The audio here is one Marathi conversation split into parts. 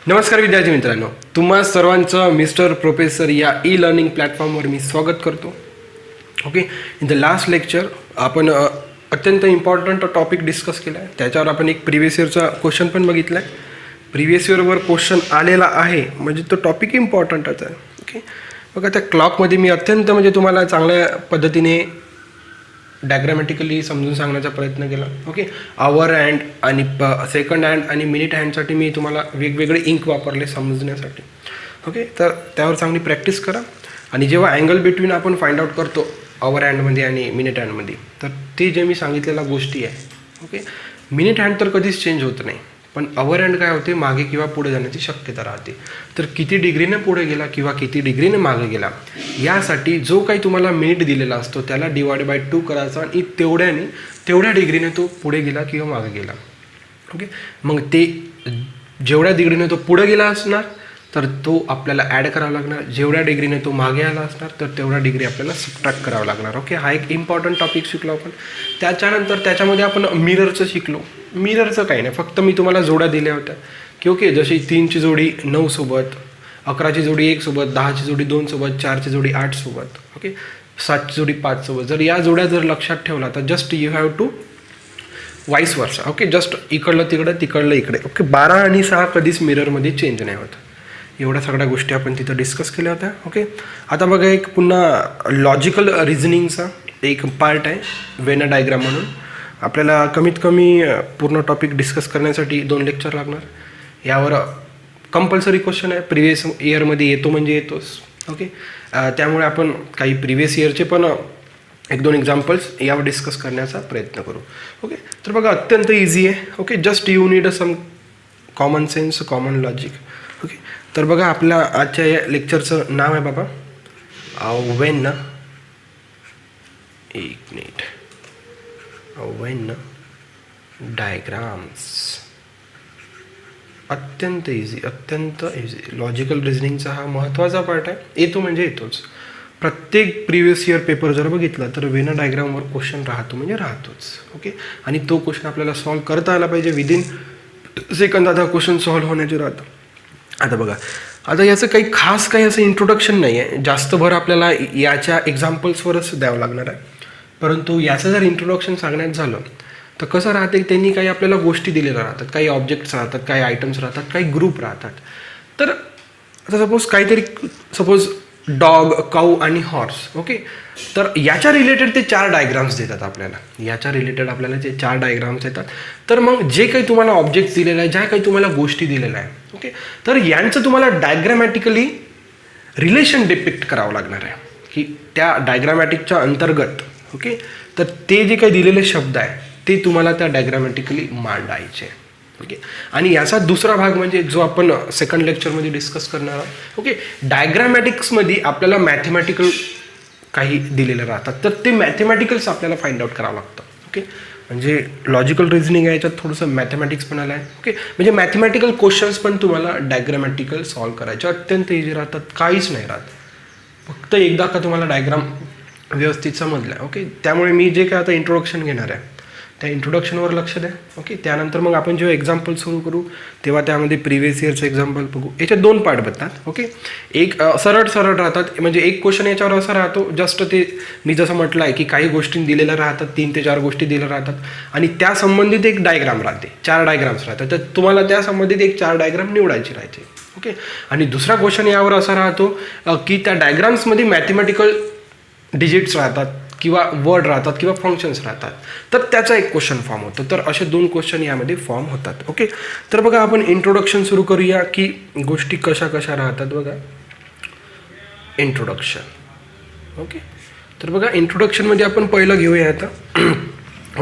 नमस्कार विद्यार्थी मित्रांनो, तुम्हा सर्वांचं मिस्टर प्रोफेसर या ई लर्निंग प्लॅटफॉर्मवर मी स्वागत करतो. Okay, in the last lecture आपण अत्यंत इम्पॉर्टंट टॉपिक डिस्कस केला आहे. त्याच्यावर आपण एक प्रिव्हियस इयरचा क्वेश्चन पण बघितला आहे. प्रिव्हियस इयरवर क्वेश्चन आलेला आहे म्हणजे तो टॉपिक इम्पॉर्टंटच आहे. ओके, बघा त्या क्लॉकमध्ये मी अत्यंत तुम्हाला चांगल्या पद्धतीने डायग्रामॅटिकली समजून सांगण्याचा प्रयत्न केला. ओके, आवर हँड आणि सेकंड हँड आणि मिनिट हँडसाठी मी तुम्हाला वेगवेगळे इंक वापरले समजण्यासाठी. ओके, तर त्यावर चांगली प्रॅक्टिस करा. आणि जेव्हा अँगल बिटवीन आपण फाइंड आउट करतो आवर हँडमध्ये आणि मिनिट हँडमध्ये, तर ते जे मी सांगितलेल्या गोष्टी आहे. ओके, मिनिट हँड तर कधीच चेंज होत नाही, पण आवर हँड काय होते, मागे किंवा पुढे जाण्याची शक्यता राहते. तर किती डिग्रीने पुढे गेला किंवा किती डिग्रीने मागे गेला, यासाठी जो काही तुम्हाला मिनिट दिलेला असतो त्याला डिवाइड बाय 2 करायचा आणि तेवढ्या डिग्रीने तो पुढे गेला किंवा मागे गेला. ओके, मग ते जेवढ्या डिग्रीने तो पुढे गेला असणार तर तो आपल्याला ॲड करावा लागणार, जेवढ्या डिग्रीने तो मागे आला असणार तर तेवढ्या डिग्री आपल्याला सबट्रॅक्ट करावं लागणार. ओके, हा एक इम्पॉर्टंट टॉपिक शिकलो आपण. त्याच्यानंतर त्याच्यामध्ये आपण मिररचं शिकलो. मिररचं काही नाही, फक्त मी तुम्हाला जोड्या दिल्या होत्या की ओके, जशी 3ची जोडी 9 सोबत, 11ची जोडी 1 सोबत, 10ची जोडी 2 सोबत, 4ची जोडी 8 सोबत, ओके, 7ची जोडी 5 सोबत. जर या जोड्या जर लक्षात ठेवला तर just you have to vice versa. Okay, just इकडलं तिकडं तिकडलं इकडे. ओके, 12 आणि 6 कधीच मिररमध्ये चेंज नाही होत. एवढ्या सगळ्या गोष्टी आपण तिथं डिस्कस केल्या होत्या. ओके, आता बघा एक पुन्हा लॉजिकल रिझनिंगचा एक पार्ट आहे वेन डायग्राम म्हणून. आपल्याला कमीत कमी पूर्ण टॉपिक डिस्कस करण्यासाठी 2 लेक्चर लागणार. यावर कंपल्सरी क्वेश्चन आहे, प्रिव्हियस इयरमध्ये येतो म्हणजे येतोच. ओके, त्यामुळे आपण काही प्रिव्हियस इयरचे पण 1-2 एक्झाम्पल्स यावर डिस्कस करण्याचा प्रयत्न करू. ओके, तर बघा अत्यंत इझी आहे. Okay, just you need some common sense, common logic. Okay, तर बघा आपल्या आजच्या या लेक्चरचं नाव आहे बाबा वेन डायग्राम्स. अत्यंत इझी लॉजिकल रिझनिंगचा हा महत्त्वाचा पार्ट आहे. येतो म्हणजे येतोच. प्रत्येक प्रिव्हियस इयर पेपर जर बघितला तर वेन डायग्रामवर क्वेश्चन राहतो म्हणजे राहतोच. ओके, आणि तो क्वेश्चन आपल्याला सॉल्व करता आला पाहिजे विदिन सेकंदात. हा क्वेश्चन सॉल्व होण्याचे राहतं. आता बघा, आता याचं काही असं इंट्रोडक्शन नाही आहे. जास्त भर आपल्याला याच्या एक्झाम्पल्सवरच द्यावं लागणार आहे. परंतु याचं जर इंट्रोडक्शन सांगण्यात झालं तर कसं राहते, त्यांनी काही आपल्याला गोष्टी दिलेल्या राहतात, काही ऑब्जेक्ट्स राहतात, काही आयटम्स राहतात, काही ग्रुप राहतात. तर आता सपोज डॉग, काऊ आणि हॉर्स. ओके, तर याच्या रिलेटेड ते 4 डायग्राम्स देतात आपल्याला. ते 4 डायग्राम्स देतात. तर मग जे काही तुम्हाला ऑब्जेक्ट्स दिलेलं आहे, ज्या काही तुम्हाला गोष्टी दिलेल्या आहे, ओके, तर यांचं तुम्हाला डायग्रामॅटिकली रिलेशन डिपिक्ट करावं लागणार आहे की त्या डायग्रामॅटिकच्या अंतर्गत. ओके, तर ते जे काही दिलेले शब्द आहे ते तुम्हाला त्या डायग्रामॅटिकली मांडायचे. ओके, आणि याचा दुसरा भाग म्हणजे जो आपण सेकंड लेक्चरमध्ये डिस्कस करणार आहोत. ओके, डायग्रामॅटिक्समध्ये आपल्याला मॅथमॅटिकल काही दिलेले राहतात, तर ते मॅथमॅटिकल्स आपल्याला फाइंड आउट करावं लागतं. ओके, म्हणजे लॉजिकल रिझनिंग आहे, याच्यात थोडंसं मॅथमॅटिक्स पण आलं आहे. ओके, म्हणजे मॅथमॅटिकल क्वेश्चन्स पण तुम्हाला डायग्रामॅटिकल सॉल्व करायचे अत्यंत इझी राहतात, काहीच नाही राहत. फक्त एकदा का तुम्हाला डायग्राम व्यवस्थित समजलं आहे. ओके, त्यामुळे मी जे काय आता इंट्रोडक्शन घेणार आहे त्या इंट्रोडक्शनवर लक्ष द्या. ओके, त्यानंतर मग आपण जेव्हा एक्झाम्पल सुरू करू तेव्हा त्यामध्ये प्रिव्हियस इयरचं एक्झाम्पल बघू. याच्यात 2 पार्ट बनतात. ओके, एक सरळ राहतात, म्हणजे एक क्वेश्चन याच्यावर असा राहतो, जस्ट ते मी जसं म्हटलं आहे की काही गोष्टी दिलेल्या राहतात, 3 ते 4 गोष्टी दिलेल्या राहतात आणि त्या संबंधित एक डायग्राम राहते, 4 डायग्राम्स राहतात. तर तुम्हाला त्या संबंधित एक 4 डायग्राम निवडायचे राहायचे. ओके, आणि दुसरा क्वेश्चन यावर असा राहतो की त्या डायग्राम्समध्ये मॅथमॅटिकल डिजिट्स राहतात किंवा वर्ड राहतात किंवा फंक्शन्स राहतात, तर त्याचा एक क्वेश्चन फॉर्म होतो. तर असे 2 क्वेश्चन यामध्ये फॉर्म होतात. ओके, तर बघा आपण इंट्रोडक्शन सुरू करूया की गोष्टी कशा राहतात. बघा इंट्रोडक्शन. ओके, तर बघा इंट्रोडक्शनमध्ये आपण पहिलं घेऊया आता.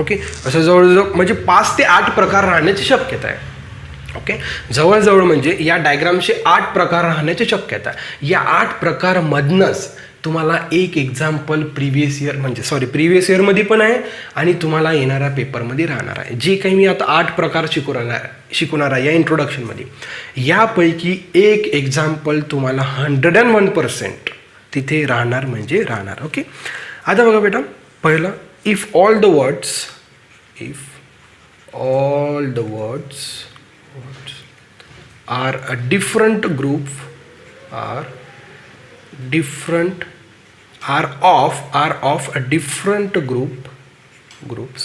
ओके, असं जवळजवळ म्हणजे 5 ते 8 प्रकार राहण्याची शक्यता आहे. ओके, जवळजवळ म्हणजे या डायग्रामचे 8 प्रकार राहण्याची शक्यता आहे. या 8 प्रकारमधनंच तुम्हाला एक एक्झाम्पल प्रिव्हियस इयरमध्ये पण आहे आणि तुम्हाला येणाऱ्या पेपरमध्ये राहणार आहे. जे काही मी आता 8 प्रकार शिकवणार आहे या इंट्रोडक्शनमध्ये, यापैकी एक एक्झाम्पल तुम्हाला 101% तिथे राहणार म्हणजे राहणार. ओके, आता बघा बेटा, पहिलं if all the words are a different group are different are of a different groups,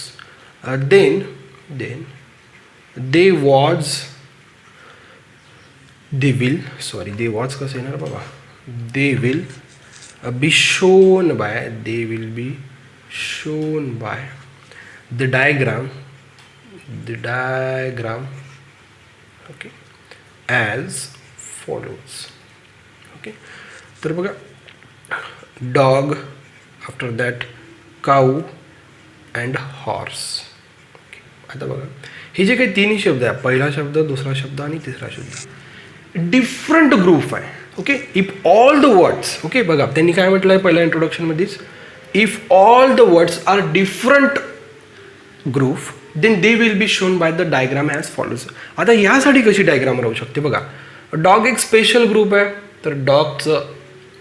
then they was कसं येणार बाबा, they will be shown by the diagram okay as follows. okay तर बघा, dog, after that cow and horse. आता बघा हे जे काही तिन्ही शब्द आहे, पहिला शब्द, दुसरा शब्द आणि तिसरा शब्द, डिफरंट ग्रुप आहे. Okay, if all the words, okay बघा त्यांनी काय म्हटलं आहे पहिल्या इंट्रोडक्शनमध्येच, if all the words are different group then they will be shown by the diagram as follows. आता यासाठी कशी डायग्राम राहू शकते बघा, डॉग एक स्पेशल ग्रुप आहे, तर डॉगचं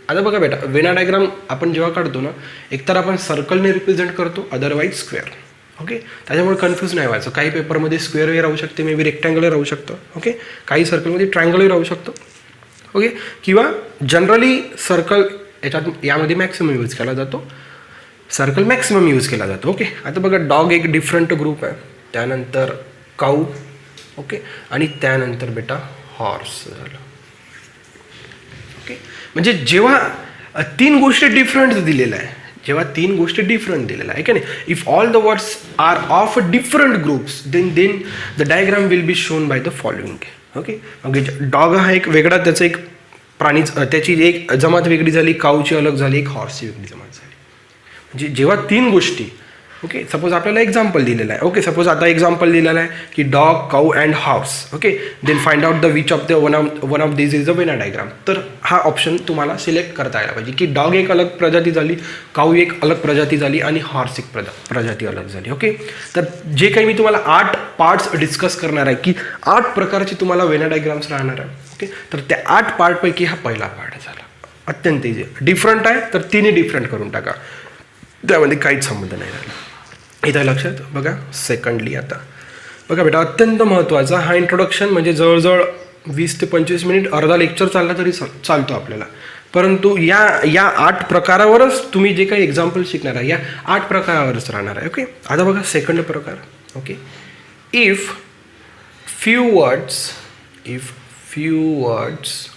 आता बघा बेटा, वेना डायग्राम आपण जेव्हा काढतो ना, एकतर आपण सर्कलने रिप्रेझेंट करतो, अदरवाईज स्क्वेअर. ओके, त्याच्यामुळे कन्फ्यूज नाही व्हायचं. काही पेपरमध्ये स्क्वेअरही राहू शकते, मे बी रेक्टँगलही राहू शकतं. ओके, काही सर्कलमध्ये ट्रायंगलही राहू शकतं. ओके, किंवा जनरली सर्कल यामध्ये मॅक्सिमम यूज केला जातो, सर्कल मॅक्सिमम यूज केला जातो. ओके, आता बघा डॉग एक डिफरंट ग्रुप आहे, त्यानंतर काऊ, ओके, आणि त्यानंतर बेटा हॉर्स झालं. ओके, म्हणजे जेव्हा तीन गोष्टी डिफरंट दिलेल्या आहे, आहे की नाही, if all the words are of different groups then the diagram will be shown by the following. Okay, म्हणजे डॉग हा एक वेगळा, त्याचं एक प्राणीच, त्याची एक जमात वेगळी झाली, काऊची अलग झाली, एक हॉर्सची वेगळी जमात झाली. म्हणजे जेव्हा तीन गोष्टी, ओके, सपोज आपल्याला एक्झाम्पल दिलेलं आहे, ओके, सपोज आता एक्झाम्पल दिलेलं आहे की dog, cow and horse. Okay, then find out the which of the one of this is the Venn diagram. तर हा ऑप्शन तुम्हाला सिलेक्ट करता यायला पाहिजे की डॉग एक अलग प्रजाती झाली, काऊ एक अलग प्रजाती झाली आणि हॉर्स एक प्रजाती अलग झाली. ओके, तर जे काही मी तुम्हाला 8 पार्ट्स डिस्कस करणार आहे, की 8 प्रकारचे तुम्हाला वेना डायग्राम्स राहणार आहे. ओके, तर त्या 8 पार्टपैकी हा पहिला पार्ट झाला. अत्यंत इझी, डिफरंट आहे तर तिन्ही डिफरंट करून टाका, त्यामध्ये काहीच संबंध नाही राहिला. इथं लक्षात बघा. सेकंडली आता बघा बेटा, अत्यंत महत्त्वाचा हा इंट्रोडक्शन, म्हणजे जवळजवळ 20 ते 25 मिनिट, अर्धा लेक्चर चालला तरी चालतो आपल्याला, परंतु या 8 प्रकारावरच तुम्ही जे काही एक्झाम्पल शिकणार आहे, या 8 प्रकारावरच राहणार आहे. ओके, आता बघा सेकंड प्रकार. Okay, if few words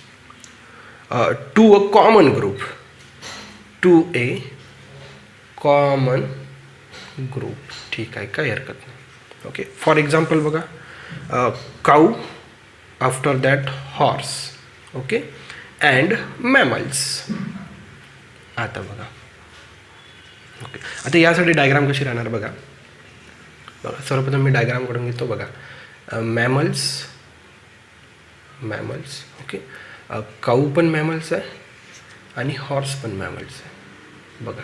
to a common group, common group, ठीक आहे, काही हरकत नाही. ओके, फॉर एक्झाम्पल बघा, cow, after that horse, okay, and mammals. आता बघा, ओके, आता यासाठी डायग्राम कशी राहणार बघा. सर्वप्रथम मी डायग्राम काढून घेतो. बघा, मॅमल्स, ओके, काऊ पण मॅमल्स आहे आणि हॉर्स पण मॅमल्स आहे. बघा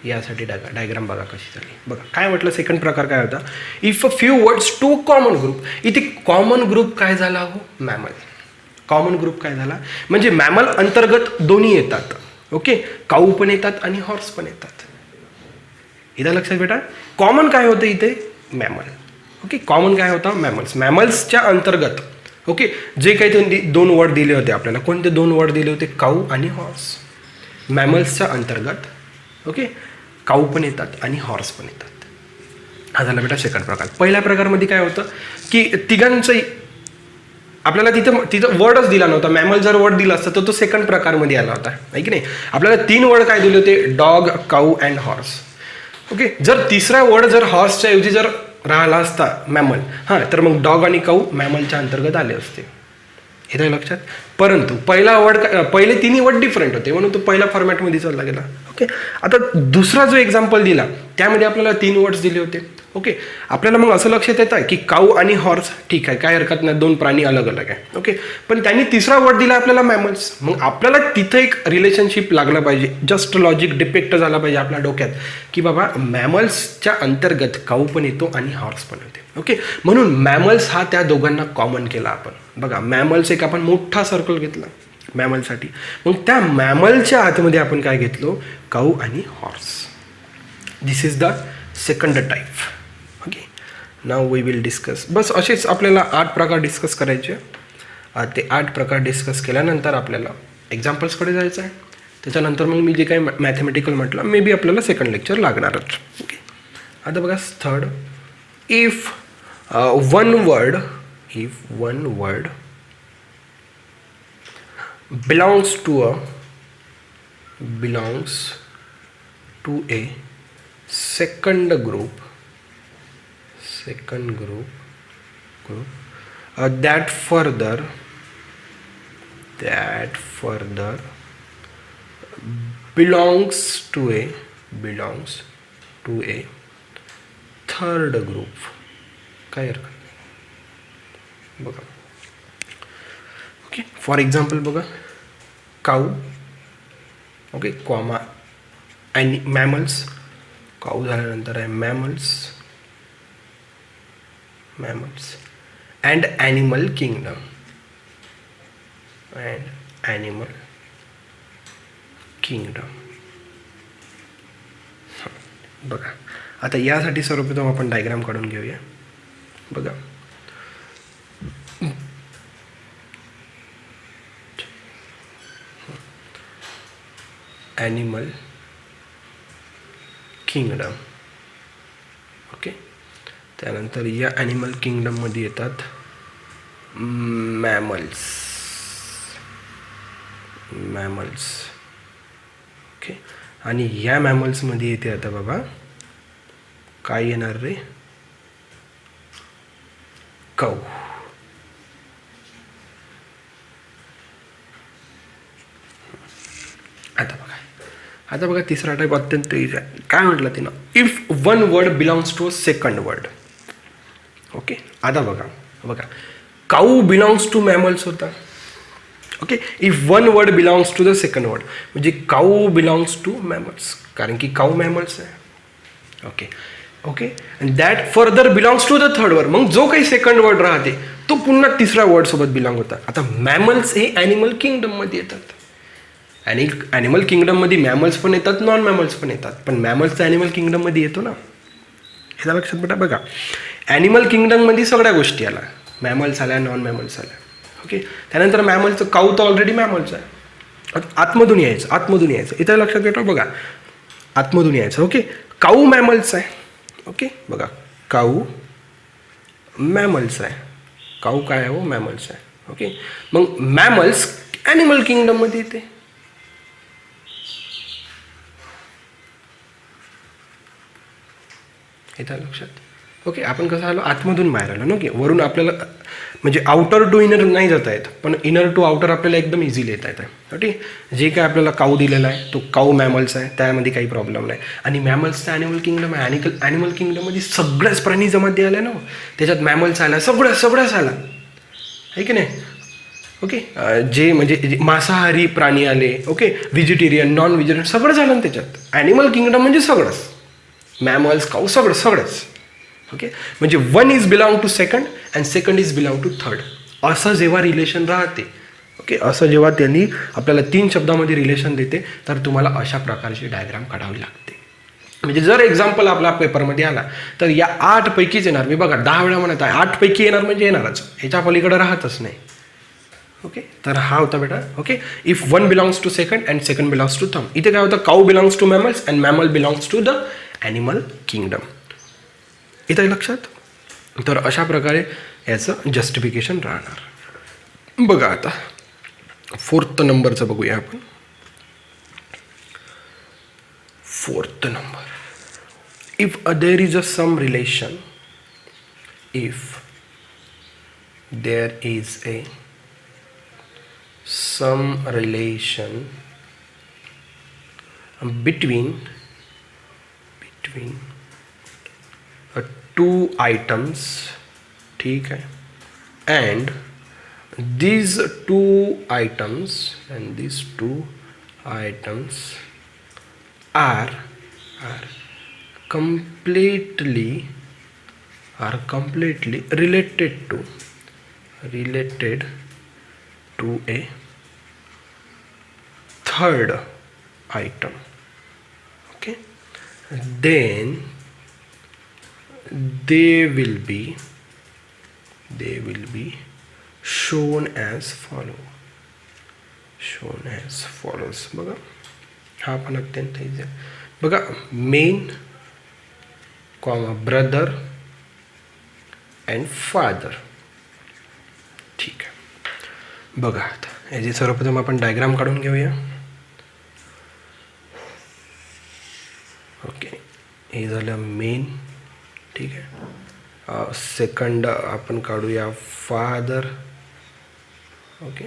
यासाठी डायग्राम बघा कशी झाली. बघा काय म्हटलं, सेकंड प्रकार काय होता, if a few words to common group. इथे कॉमन ग्रुप काय झाला हो, मॅमल. कॉमन ग्रुप काय झाला म्हणजे मॅमल अंतर्गत दोन्ही येतात. ओके, काऊ पण येतात आणि हॉर्स पण येतात. इथं लक्षात बेटा, कॉमन काय होतं इथे, मॅमल. ओके, कॉमन काय होता, मॅमल्सच्या अंतर्गत. ओके, जे काही त्यांनी 2 वर्ड दिले होते आपल्याला, कोणते 2 वर्ड दिले होते, काऊ आणि हॉर्स. मॅमल्सच्या अंतर्गत, ओके, काऊ पण येतात आणि हॉर्स पण येतात. हा झाला बेटा सेकंड प्रकार. पहिल्या प्रकारमध्ये काय होतं की तिघांचंही आपल्याला तिथं वर्डच दिला नव्हता. मॅमल जर वर्ड दिला असतं तर तो सेकंड प्रकारमध्ये आला होता, आहे की नाही. आपल्याला 3 वर्ड काय दिले होते, dog, cow and horse. Okay, जर तिसरा वर्ड जर हॉर्सच्या ऐवजी जर राहिला असता मॅमल, हां, तर मग डॉग आणि काऊ मॅमलच्या अंतर्गत आले असते. इथं लक्षात. परंतु पहिले तिन्ही वर्ड डिफरंट होते, म्हणून तो पहिल्या फॉर्मॅटमध्ये चालला गेला. ओके, आता दुसरा जो एक्झाम्पल दिला त्यामध्ये आपल्याला 3 वर्ड्स दिले होते. ओके, आपल्याला मग असं लक्षात येतं आहे की काऊ आणि हॉर्स, ठीक आहे, काय हरकत नाही, 2 प्राणी अलग अलग आहे. ओके, पण त्यांनी तिसरा वर्ड दिला आपल्याला मॅमल्स. मग आपल्याला तिथं एक रिलेशनशिप लागलं पाहिजे, जस्ट लॉजिक डिपेक्ट झाला पाहिजे आपल्या डोक्यात की बाबा मॅमल्सच्या अंतर्गत काऊ पण येतो आणि हॉर्स पण येते. ओके, म्हणून मॅमल्स हा त्या दोघांना कॉमन केला आपण. बघा, मॅमल्स एक आपण मोठा सर्कल घेतला मॅमलसाठी, मग त्या मॅमलच्या आतमध्ये आपण काय घेतलो, काऊ आणि horse. This is the second type. Okay, now we will discuss. बस असेच आपल्याला 8 प्रकार डिस्कस करायचे. ते 8 प्रकार डिस्कस केल्यानंतर आपल्याला एक्झाम्पल्सकडे जायचं आहे. त्याच्यानंतर मग मी जे काही मॅथमॅटिकल म्हटलं मे बी आपल्याला सेकंड लेक्चर लागणारच. ओके, आता बघा third, if one word belongs to a second group that further belongs to a third group. काय हरकत नाही बघा. ओके, फॉर एक्झाम्पल बघा, काऊ, ओके, कॉमा आणि मॅमल्स. काऊ झाल्यानंतर आहे मॅमल्स अँड ॲनिमल किंगडम बघा. आता यासाठी सर्वप्रथम आपण डायग्राम काढून घेऊया. बघा, ॲनिमल किंगडम. ओके, त्यानंतर या ॲनिमल किंगडममध्ये येतात मॅमल्स. ओके, आणि या मॅमल्समध्ये येते आता बाबा काय येणार रे, काऊ. आता बघा तिसरा टाईप अत्यंत इझी आहे. काय म्हटलं तिनं, if one word belongs to a second word. Okay, आता बघा काऊ बिलॉंग्स टू मॅमल्स होता. Okay, if one word belongs to the second word म्हणजे काऊ बिलॉंग्स टू मॅमल्स, कारण की काऊ मॅमल्स आहे. Okay and that further belongs to the third word. मग जो काही सेकंड वर्ड राहते तो पुन्हा तिसऱ्या वर्ड सोबत बिलॉंग होता. आता मॅमल्स हे ॲनिमल किंगडममध्ये येतात. आणि ॲनिमल किंगडममध्ये मॅमल्स पण येतात, नॉन मॅमल्स पण येतात, पण मॅमल्सचा ॲनिमल किंगडममध्ये येतो ना, ह्याचा लक्षात बेटा. बघा, ॲनिमल किंगडममध्ये सगळ्या गोष्टी आल्या, मॅमल्स आल्या, नॉन मॅमल्स आल्या. ओके, त्यानंतर मॅमल्सचं काऊ तर ऑलरेडी मॅमल्स आहे. आतमधून यायचं इथं लक्षात घेतो. बघा, आतमधून यायचं. ओके, काऊ मॅमल्स आहे. ओके, बघा, काऊ मॅमल्स आहे. काऊ काय आहे हो, मॅमल्स आहे. ओके, मग मॅमल्स ॲनिमल किंगडममध्ये येते. इथं लक्षात. ओके, आपण कसं आलो, आतमधून बाहेर आलो ना, की वरून आपल्याला म्हणजे आउटर टू इनर नाही जाता येत, पण इनर टू आउटर आपल्याला एकदम इझिली येता येतं. ओके, जे काय आपल्याला काऊ दिलेला आहे तो काऊ मॅमल्स आहे, त्यामध्ये काही प्रॉब्लेम नाही. आणि मॅमल्सचं ॲनिमल किंगडम आहे. ॲनिमल किंगडममध्ये सगळ्याच प्राणी जमाती आल्या ना, त्याच्यात मॅमल्स आल्या, सगळ्याच आल्या, आहे की नाही. ओके, जे म्हणजे मांसाहारी प्राणी आले, ओके, व्हेजिटेरियन, नॉन व्हेजिटेरियन सगळं झालं ना त्याच्यात. ॲनिमल किंगडम म्हणजे सगळंच, मॅमल्स, काऊ, सगळंच. ओके, म्हणजे one is belong to second and second is belong to third, असं जेव्हा रिलेशन राहते. ओके, असं जेव्हा त्यांनी आपल्याला 3 शब्दामध्ये रिलेशन देते, तर तुम्हाला अशा प्रकारची डायग्राम काढावी लागते. म्हणजे जर एक्झाम्पल आपला पेपरमध्ये आला तर या 8 पैकीच येणार. मी बघा 10 वेळा म्हणत आहे 8 पैकी येणार म्हणजे येणारच, ह्याच्या पलीकडे राहतच नाही. ओके, तर हा होता बेटा. Okay, if one belongs to second and second belongs to third. इथे काय होतं, cow belongs to mammals and mammal belongs to the animal kingdom. इथं लक्षात. तर अशा प्रकारे याचं जस्टिफिकेशन राहणार. बघा आता 4th नंबरचं बघूया आपण. 4th number, if there is a some relation, if there is a some relation between 2 items, ठीक है, and these two items are completely related to a third item. Okay, then they will be shown as follow, shown as follows. बघा हा पण अत्यंत इझी आहे. बघा main comma brother and father. ठीक आहे. बघा आता याची सर्वप्रथम आपण डायग्राम काढून घेऊया. ओके, हे झालं मेन. ठीक आहे. सेकंड आपण काढूया फादर. ओके,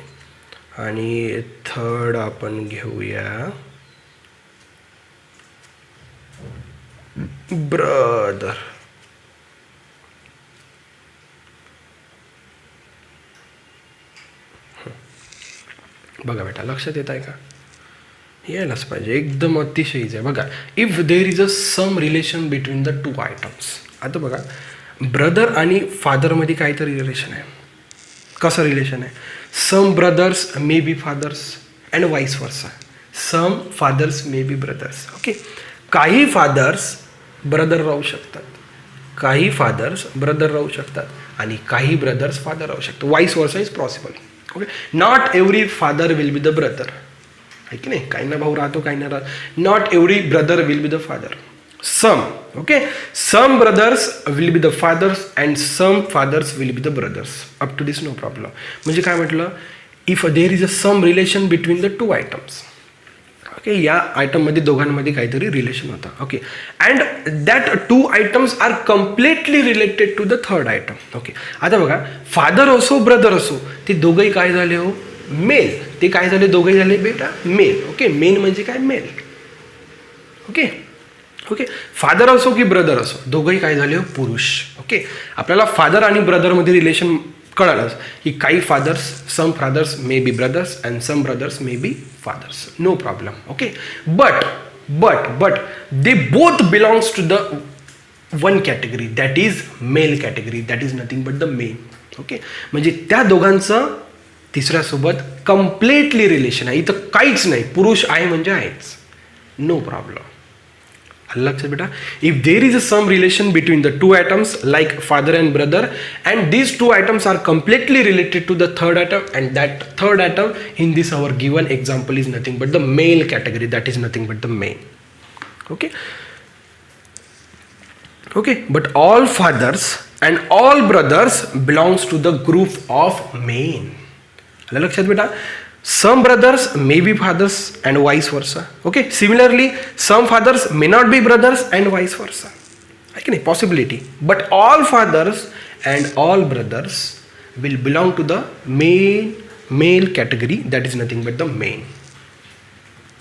आणि थर्ड आपण घेऊया ब्रदर. बघा बेटा, लक्षात येत आहे का? यायलाच पाहिजे, एकदम अतिशय इझी आहे. बघा, if there is a some relation between the two items. आता बघा, ब्रदर आणि फादरमध्ये काहीतरी रिलेशन आहे. कसं रिलेशन आहे? Some brothers may be fathers and vice versa. Some fathers may be brothers. Okay, काही फादर्स ब्रदर राहू शकतात, काही फादर्स ब्रदर राहू शकतात, आणि काही ब्रदर्स फादर राहू शकतात. Vice versa is possible. Okay, not every father will be the brother. आहे की नाही? काही ना भाऊ राहतो, काही ना राहतो. Not every brother will be the father. Some, okay, some brothers will be the fathers and some fathers will be the brothers. Up to this no problem. म्हणजे काय म्हटलं? If there is a some relation between the two items. Okay, या आयटममध्ये दोघांमध्ये काहीतरी रिलेशन होतं. Okay, and that two items are completely related to the third item. Okay, आता बघा, फादर असो ब्रदर असो, ते दोघंही काय झाले हो? मेल. ते काय झाले? दोघंही झाले बेटा मेल. ओके, मेन म्हणजे काय? मेल. ओके ओके, फादर असो की ब्रदर असो, दोघंही काय झाले हो? पुरुष. ओके, आपल्याला फादर आणि ब्रदरमध्ये रिलेशन कळालंच की काही fathers, some fathers may be brothers and some brothers may be fathers. No problem. Okay, but they both belongs to the one category, that is male category, that is nothing but the men. Okay, म्हणजे त्या दोघांचं तिसऱ्यासोबत कम्प्लिटली रिलेशन आहे. इथं काहीच नाही, पुरुष आहे म्हणजे आहेच. No problem. लक्षात बेटा, if there is a some relation between the two items like father and brother and these two items are completely related to the third item and that third item in this our given example is nothing but the male category, that is nothing but the men. Okay okay, but all fathers and all brothers belongs to the group of men. आलं लक्षात बेटा? Some brothers may be fathers and vice versa. Okay, similarly some fathers may not be brothers and vice versa. I can possibility, but all fathers and all brothers will belong to the male category, that is nothing but the main.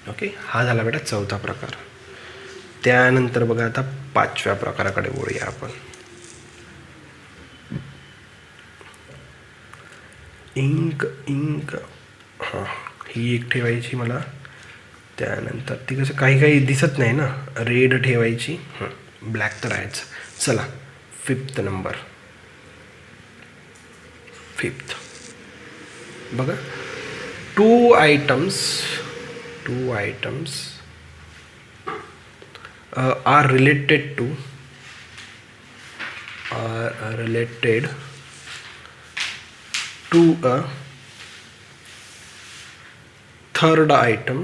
Okay, हा झाला बेटा चौथा प्रकार. त्यानंतर बघा आता पाचव्या प्रकाराकडे वळूया आपण. इंक हां, ही एक ठेवायची मला. त्यानंतर ती कसं काही काही दिसत नाही ना, रेड ठेवायची. ब्लॅक तर आहेच. चला, फिफ्थ नंबर. फिफ्थ बघा, two items are related to a third item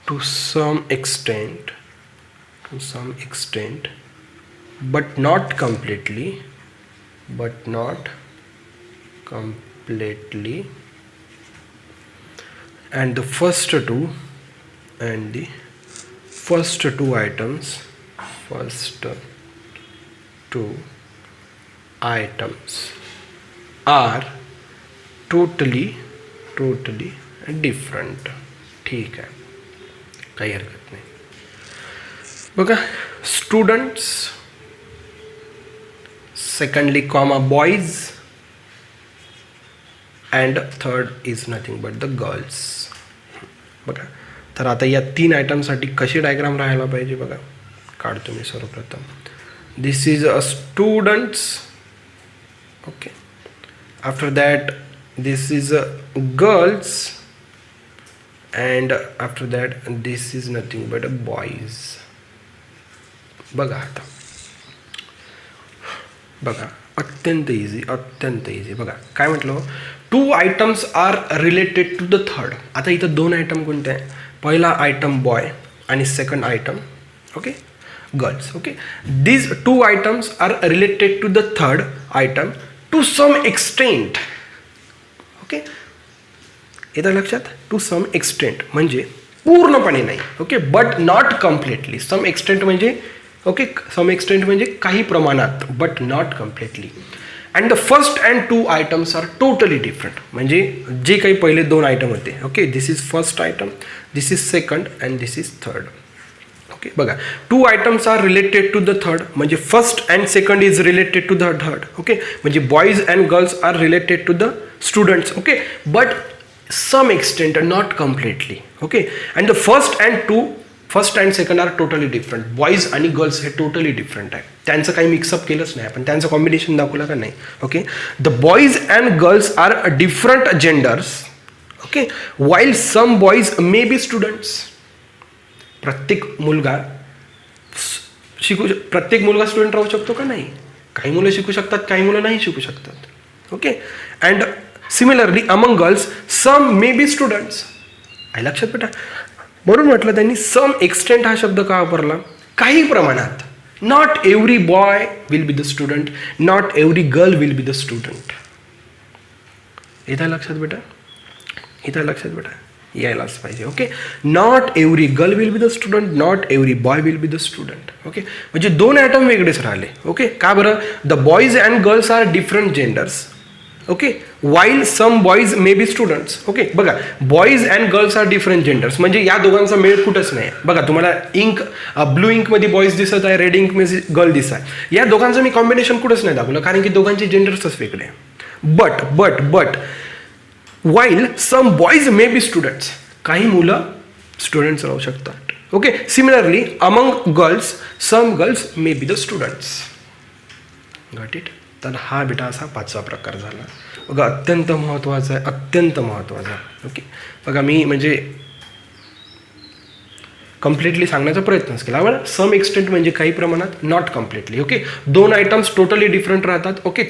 to some extent, but not completely, and the first two items are totally different. ठीक आहे, काही हरकत नाही. बघा, students, secondly comma boys and third is nothing but the girls. बघा, तर आता या तीन आयटमसाठी कशी डायग्राम राहायला पाहिजे बघा. काढतो मी सर्वप्रथम. This is a students. Okay, after that this is girls, and after that this is nothing but boys. बघा आता बघा अत्यंत इझी बघा काय म्हटलं, 2 items are related to the third. आता इथं 2 आयटम कोणते आहे, पहिला आयटम बॉय आणि second item okay girls. Okay, these 2 items are related to the third item to some extent. Okay, येतं लक्षात, टू सम एक्सटेंट म्हणजे पूर्णपणे नाही. Okay, but not completely. Some extent म्हणजे ओके, सम एक्सटेंट म्हणजे काही प्रमाणात, but not completely. And the first and 2 items are totally different. म्हणजे जे काही पहिले 2 आयटम होते, okay, this is first item, this is second and this is third. Okay, बघा 2 items are related to the third म्हणजे first and second is related to the third. Okay, म्हणजे boys and girls are related to the students. Okay, but some extent, not completely. Okay, and the first and second are totally different. Boys आणि गर्ल्स हे टोटली डिफरंट आहे, त्यांचं काही मिक्सअप केलंच नाही आपण, त्यांचं कॉम्बिनेशन दाखवलं का नाही. Okay, the boys and girls are different genders. Okay, while some boys may be students. प्रत्येक मुलगा स्टुडंट राहू शकतो का नाही, काही मुलं शिकू शकतात, काही मुलं नाही शिकू शकतात. Okay, and similarly among girls some may be students. आहे लक्षात बेटा, म्हणून म्हटलं त्यांनी सम एक्सटेंट हा शब्द का वापरला, काही प्रमाणात. Not every boy will be the student, not every girl will be the student. येतं लक्षात बेटा, यायलाच पाहिजे. Okay, not every girl will be the student, not every boy will be the student. Okay, म्हणजे 2 आयटम वेगळेच राहिले. ओके, का बरं, the boys and girls are different genders. Okay, while some boys may be students. Okay, बघा boys and girls are different genders म्हणजे या दोघांचा मेळ कुठंच नाही. बघा तुम्हाला ब्लू इंकमध्ये बॉईज दिसत आहे, रेड इंकमध्ये गर्ल दिसत आहे, या दोघांचं मी कॉम्बिनेशन कुठंच नाही दाखवलं, कारण की दोघांचे जेंडर्सच वेगळे आहे. But while some boys may be students, काही मुलं स्टुडंट्स राहू शकतात. Okay, similarly among girls some girls may be the students. Got it. तर हा बेटा असा 5वा प्रकार झाला. बघा अत्यंत महत्त्वाचा आहे. ओके, बघा मी म्हणजे कम्प्लिटली सांगण्याचा प्रयत्नच केला. बरं, सम एक्सटेंट म्हणजे काही प्रमाणात, not completely. Okay, 2 items totally different राहतात. ओके,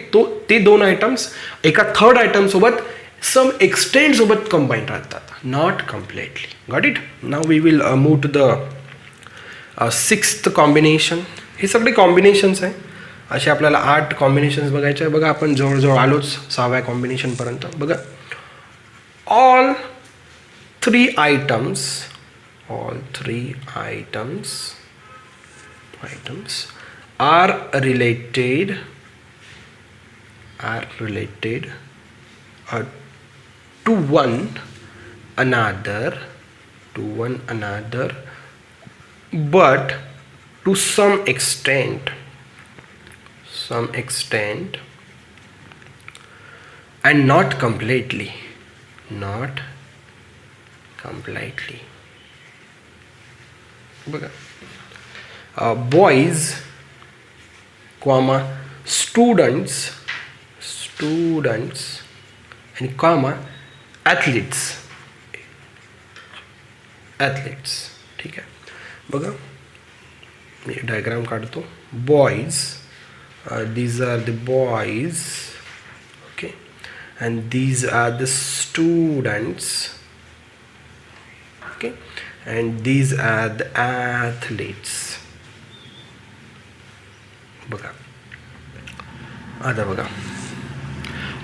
ते 2 आयटम्स एका थर्ड आयटम सोबत सम एक्सटेंट सोबत कंबाईन राहतात, not completely. Got it. Now we will move to the 6th combination. हे सगळे कॉम्बिनेशन्स आहे, असे आपल्याला 8 कॉम्बिनेशन्स बघायचे आहे. बघा आपण जवळजवळ आलोच 6व्या कॉम्बिनेशनपर्यंत. बघा all three items are related to one another, but to some extent and not completely. बघा boys, students आणि athletes. ठीक आहे. बघा मी डायग्राम काढतो. Boys, these are the boys, okay, and these are the students, okay, and these are the athletes. बघा आता बघा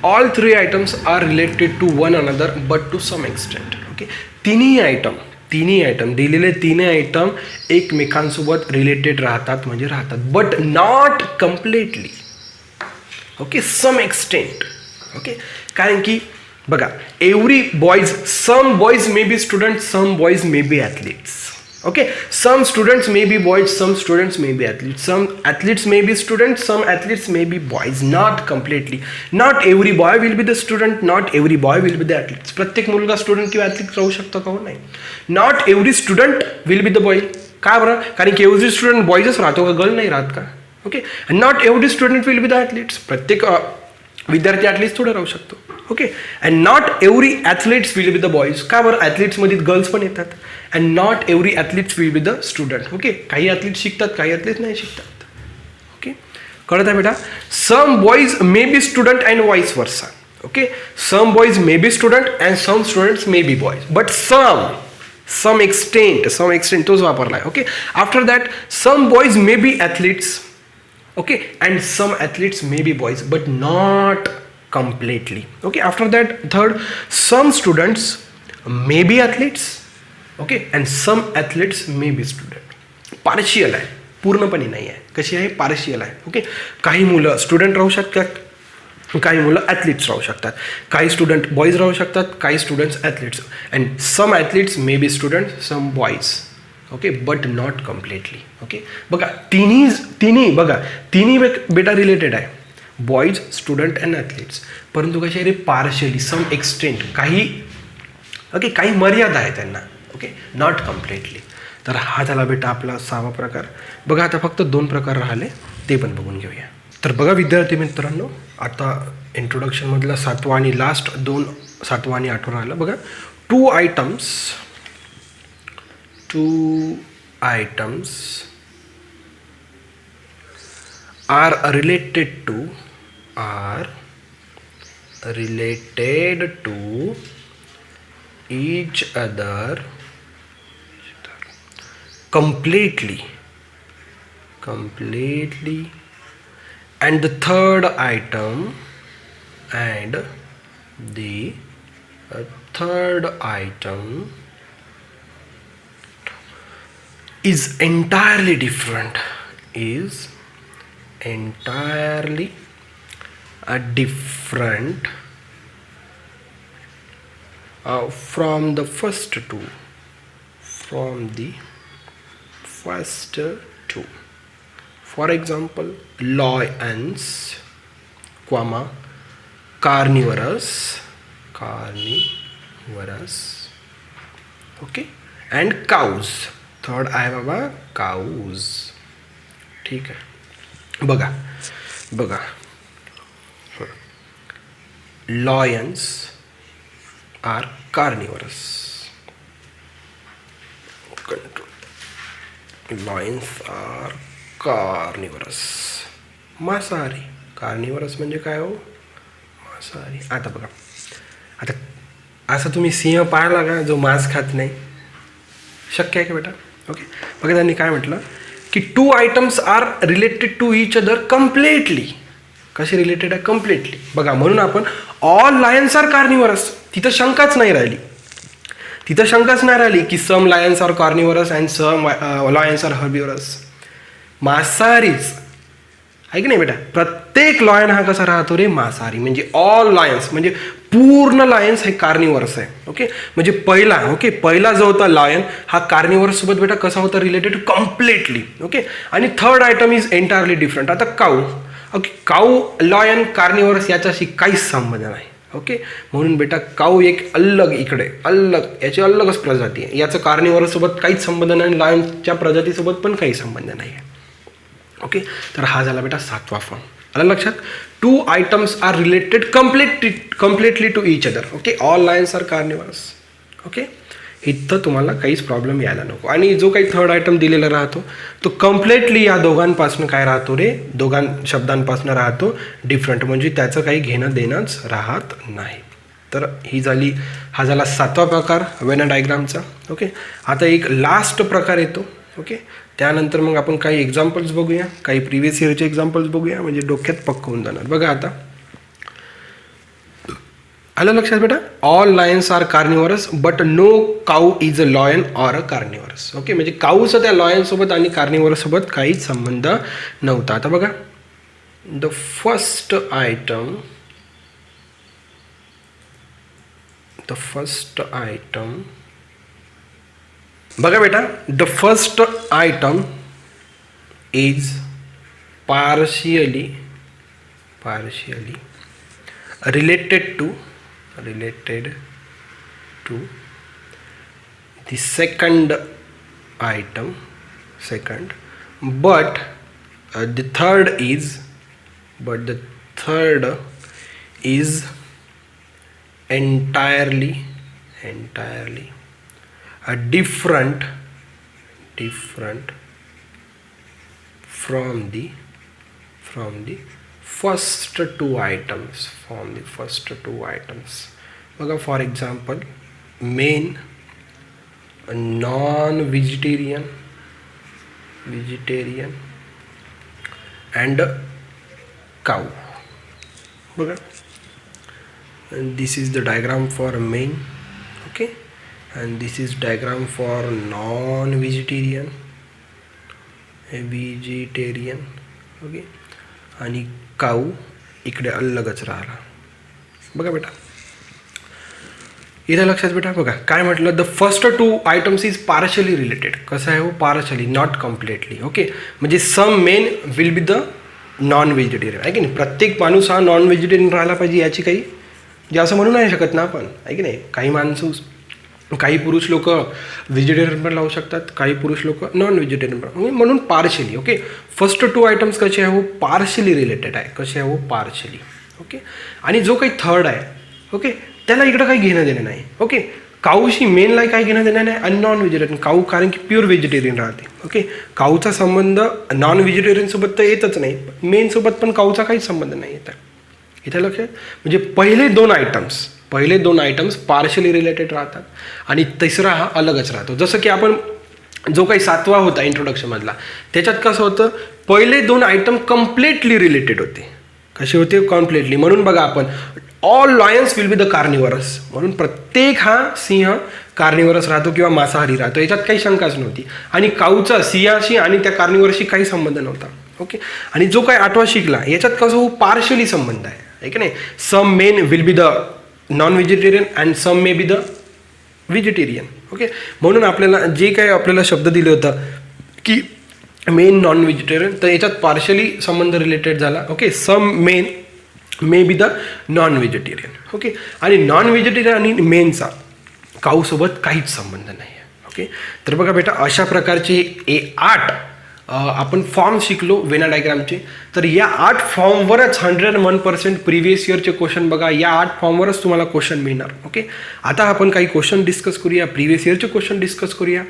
all 3 items are related to one another but to some extent. Okay, तिन्ही आयटम दिलेले 3 आयटम एकमेकांसोबत रिलेटेड राहतात म्हणजे राहतात, but not completely. Okay, some extent. Okay, कारण की बघा some boys may be student, some boys may be athletes. Okay, some students may be boys, some students may be athletes, some athletes may be students, some athletes may be boys, not completely. Not every boy will be the student, not every boy will be the athletes. प्रत्येक मुलगा स्टुडंट किंवा ॲथलीट राहू शकतो का? नाही. Not every student will be the boy. का बरं? कारण की एव्हरी स्टुडंट बॉयजच राहतो का, गर्ल नाही राहत का? Okay, not every student will be the athletes. प्रत्येक विद्यार्थी ॲथलीट्स थोडं राहू शकतो. Okay, and not every athletes will be the boys. का बरं? ॲथलीट्समध्ये गर्ल्स पण येतात. And not every athletes will be the student. Okay, काही ॲथलीट्स शिकतात, काही ॲथलीट्स नाही शिकतात. ओके, कळत आहे बेटा. Some boys may be student and vice versa. Okay, some boys may be student and some students may be boys, but some extent तोच वापरलाय. ओके, after that some boys may be athletes, okay, and some athletes may be boys but not completely. Okay, after that third, some students may be athletes, okay, and some athletes may be student. Partial आहे, पूर्णपणे नाही आहे. कशी आहे? पार्शियल आहे. ओके, काही मुलं स्टुडंट राहू शकतात, काही मुलं ॲथलीट्स राहू शकतात, काही स्टुडंट बॉईज राहू शकतात, काही students athletes, and some athletes may be student, some boys. Okay, but not completely. Okay, बघा तिन्ही बेटा रिलेटेड आहे, बॉईज, स्टुडंट अँड ॲथलीट्स, परंतु कसे आहे रे? पार्शियली, सम एक्सटेंट, काही ओके, काही मर्यादा आहे त्यांना. Okay, not completely. तर हा झाला बेटा आपला 6वा प्रकार. बघा आता फक्त 2 प्रकार राहिले, ते पण बघून घेऊया. तर बघा विद्यार्थी मित्रांनो, आता इंट्रोडक्शनमधला 7वा आणि लास्ट 2, 7वा आणि 8वा राहिला. बघा, two items are related to each other completely, and the third item is entirely different, from the first two. For example, lions, carnivorous, okay, and cows. Third आहे बाबा काऊज. ठीक आहे, बघा lions are carnivorous. Lions are carnivorous, मांसाहारी. कार्निवरस म्हणजे काय हो? मांसाहारी. आता बघा, आता असं तुम्ही सिंह पाहिला का जो मांस खात नाही? शक्य आहे का बेटा? ओके, बघा त्यांनी काय म्हटलं की 2 items are related to each other completely. कशी रिलेटेड आहे? कम्प्लिटली. बघा, म्हणून आपण ऑल लायन्स आर कार्निवरस, तिथं शंकाच नाही राहिली की some lions are carnivorous and some lions are herbivorous. मांसाहारीच आहे की नाही बेटा? प्रत्येक लॉयन हा कसा राहतो रे? मांसाहारी. म्हणजे ऑल लायन्स म्हणजे पूर्ण लायन्स हे कार्निवरस आहे. ओके, म्हणजे पहिला जो होता लायन हा कार्निवरस सोबत बेटा कसा होता? Related completely. ओके, आणि third item is entirely different. आता काऊ, ओके, काऊ, लॉयन, कार्निवरस याच्याशी काहीच संबंध नाही. ओके, म्हणून बेटा काऊ एक याची अलगच प्रजाती आहे. याचं कार्निवरस सोबत काहीच संबंध नाही, लॉयनच्या प्रजातीसोबत पण काही संबंध नाही आहे. ओके, तर हा झाला बेटा 7वा फॉर्म. आलं लक्षात? 2 items are related completely to each other. Okay, all lions are carnivorous. Okay, इथं तुम्हाला काहीच प्रॉब्लेम यायला नको. आणि जो काही थर्ड आयटम दिलेला राहतो तो कम्प्लिटली या दोघांपासून काय राहतो रे? दोघां शब्दांपासून राहतो डिफरंट, म्हणजे त्याचं काही घेणं देणंच राहत नाही. तर हा झाला 7वा प्रकार वेन डायग्रामचा. ओके, आता एक लास्ट प्रकार येतो. ओके, त्यानंतर मग आपण काही एक्झाम्पल्स बघूया, काही प्रिव्हियस इयरचे एक्झाम्पल्स बघूया, म्हणजे डोक्यात पक्क होऊन जाणार. बघा आता, आलं लक्षात बेटा? All lions are carnivorous but no cow is a lion or a carnivorous. Okay, म्हणजे काऊचं त्या लॉयनसोबत आणि कार्निवरस सोबत काहीच संबंध नव्हता. आता बघा, द फर्स्ट आयटम बघा बेटा, the first item is partially related to the second item, but the third is entirely different from from the first two items. From the first two items. बघा for example men, non vegetarian, and cow. बघा this is the diagram for men. Okay, and this is diagram for non vegetarian. Okay, आणि काऊ इकडे अलगच राहिला. बघा बेटा इथं लक्षात बेटा बघा काय म्हटलं, the first two items is partly related. कसं आहे हो, पार्शली, नॉट कम्प्लिटली. ओके, म्हणजे some men will be the non vegetarian आहे की नाही. प्रत्येक माणूस हा नॉन व्हेजिटेरियन राहायला पाहिजे याची काही जे असं म्हणू नाही शकत ना आपण, आहे की नाही. काही माणूस, काही पुरुष लोक व्हेजिटेरियन पण लावू शकतात, काही पुरुष लोक नॉन व्हेजिटेरियन पण, म्हणून partly. Okay, first two items कसे आहे हो, पार्शली रिलेटेड आहे. कसे आहे हो, पार्शली. ओके, आणि जो काही थर्ड आहे ओके त्याला इकडं काही घेणं देणं नाही. ओके, काऊशी मेनला काही घेणं देणं नाही, आणि नॉन व्हेजिटेरियन काऊ कारण की प्युअर व्हेजिटेरियन राहते. ओके, काऊचा संबंध नॉन व्हेजिटेरियनसोबत तर येतच नाही, मेनसोबत पण काऊचा काहीच संबंध नाही येत. इथे लक्षात, म्हणजे पहिले दोन आयटम्स पार्शली रिलेटेड राहतात आणि तिसरा हा अलगच राहतो. जसं की आपण जो काही 7वा होता इंट्रोडक्शनमधला त्याच्यात कसं होतं, पहिले 2 आयटम कम्प्लिटली रिलेटेड होते. कसे होते, कम्प्लिटली. म्हणून बघा आपण all lions will be the carnivorous, म्हणून प्रत्येक हा सिंह कार्निवरस राहतो किंवा मांसाहारी राहतो, याच्यात काही शंकाच नव्हती. आणि काऊचा सिंहाशी आणि त्या कार्निवरशी काही संबंध नव्हता. ओके, आणि जो काही 8वा शिकला याच्यात कसं हो, पार्शली संबंध आहे की नाही. Some men will be the non vegetarian and some may be the vegetarian. Okay, म्हणून आपल्याला जे काही आपल्याला शब्द दिले होतं की मेन नॉन व्हेजिटेरियन, तर याच्यात पार्शली संबंध रिलेटेड झाला. Okay, some men may be the non vegetarian. Okay, आणि नॉन व्हेजिटेरियन आणि मेनचा काऊसोबत काहीच संबंध नाही आहे. ओके, तर बघा बेटा अशा प्रकारचे 8 आपण फॉर्म शिकलो वेना डायग्रामचे. तर या 8 फॉर्मवरच 101% प्रिव्हियस इयरचे क्वेश्चन बघा, या 8 फॉर्मवरच तुम्हाला क्वेश्चन मिळणार. ओके, आता आपण काही क्वेश्चन डिस्कस करूया, प्रिव्हियस इयरचे क्वेश्चन डिस्कस करूया.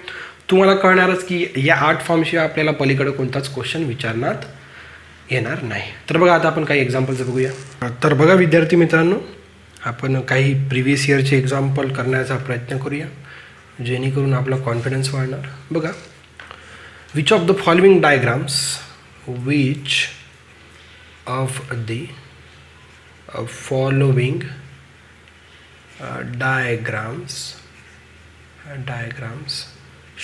तुम्हाला कळणारच की या 8 फॉर्मशिवाय आपल्याला पलीकडे कोणताच क्वेश्चन विचारण्यात येणार नाही. तर बघा आता आपण काही एक्झाम्पल्स बघूया. तर बघा विद्यार्थी मित्रांनो, आपण काही प्रिव्हियस इयरचे एक्झाम्पल करण्याचा प्रयत्न करूया जेणेकरून आपला कॉन्फिडन्स वाढणार. बघा, which of the following diagrams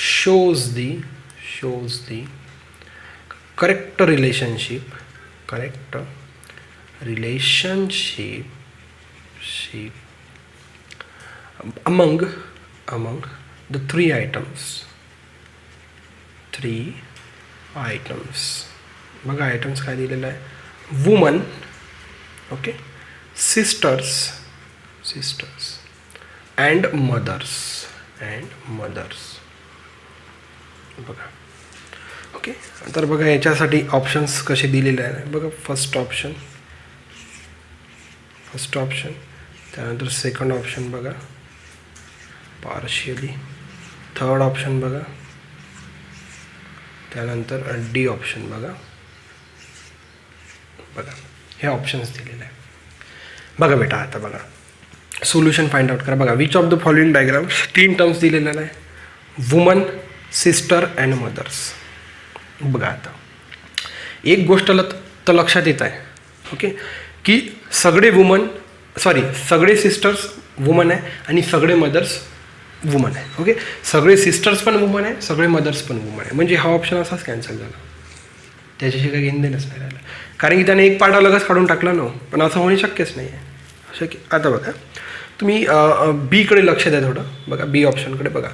shows the correct relationship among the three items. बघा आयटम्स काय दिलेलं आहे, woman, okay, sisters and mothers. बघा ओके, तर बघा याच्यासाठी ऑप्शन्स कसे दिलेले आहे. बघा फर्स्ट ऑप्शन, त्यानंतर सेकंड ऑप्शन बघा पार्शियली, थर्ड ऑप्शन बघा, त्यानंतर डी ऑप्शन बघा. हे ऑप्शन्स दिलेले आहे. बघा बेटा आता बघा सोल्युशन फाइंड आउट करा. बघा which of the following diagrams, 3 terms दिलेले आहे, वुमन, सिस्टर अँड मदर्स. बघा आता एक गोष्ट तर लक्षात येत आहे ओके, की सगळे सिस्टर्स वुमन आहे आणि सगळे मदर्स वुमन आहे. ओके, सगळे सिस्टर्स पण वुमन आहे, सगळे मदर्स पण वुमन आहे. म्हणजे हा ऑप्शन असाच कॅन्सल झाला, त्याच्याशी काही घेणं देणंच नाही राहिलं, कारण की त्याने एक पार्ट लगेच काढून टाकला ना. पण असं होणे शक्यच नाही आहे. आता बघा तुम्ही बीकडे लक्ष द्या थोडं. बघा बी ऑप्शनकडे बघा.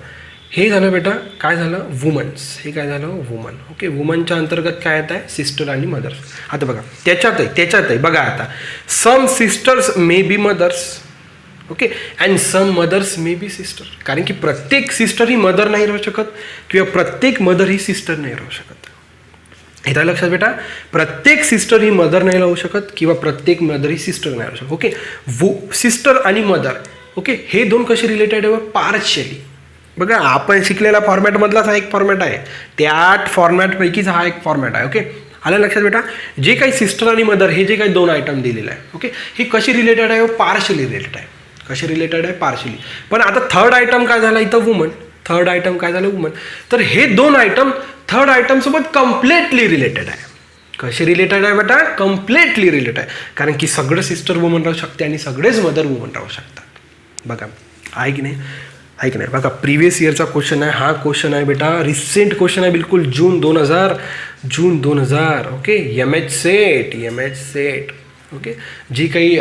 हे झालं बेटा काय झालं, वुमन्स. हे काय झालं, वुमन. ओके, वुमनच्या अंतर्गत काय येत आहे, सिस्टर आणि मदर्स. आता बघा त्याच्यातही बघा आता some sisters may be mothers, okay, and some mothers may be sister. कारण की प्रत्येक सिस्टर ही मदर नाही राहू शकत किंवा प्रत्येक मदर ही सिस्टर नाही राहू शकत. येतं लक्षात बेटा, प्रत्येक सिस्टर ही मदर नाही राहू शकत किंवा प्रत्येक मदर ही सिस्टर नाही राहू शकत. ओके, सिस्टर आणि मदर, ओके, हे दोन कसे रिलेटेड आहे, पार्शियली. बघा आपण शिकलेल्या फॉर्मॅटमधलाच हा एक फॉर्मॅट आहे, त्या 8 फॉर्मॅटपैकीच हा एक फॉर्मॅट आहे. ओके, आलं लक्षात बेटा. जे काही सिस्टर आणि मदर हे जे काही दोन आयटम दिलेलं आहे, ओके, हे कशी रिलेटेड आहे? पार्शली रिलेटेड आहे. कशी रिलेटेड आहे? पार्शली. पण आता थर्ड आयटम काय झाला इथं? वुमन. थर्ड आयटम काय झालं? वुमन. तर हे दोन आयटम थर्ड आयटमसोबत कम्प्लिटली रिलेटेड आहे. कशी रिलेटेड आहे बेटा? कम्प्लिटली रिलेटेड आहे. कारण की सगळं सिस्टर वुमन राहू शकते आणि सगळेच मदर वुमन राहू शकतात. बघा आहे की नाही? आहे की नाही? बघा प्रिव्हियस इयरचा क्वेश्चन आहे हा. क्वेश्चन आहे बेटा रिसेंट क्वेश्चन आहे बिलकुल. जून 2000. ओके. MH set. ओके. जी काही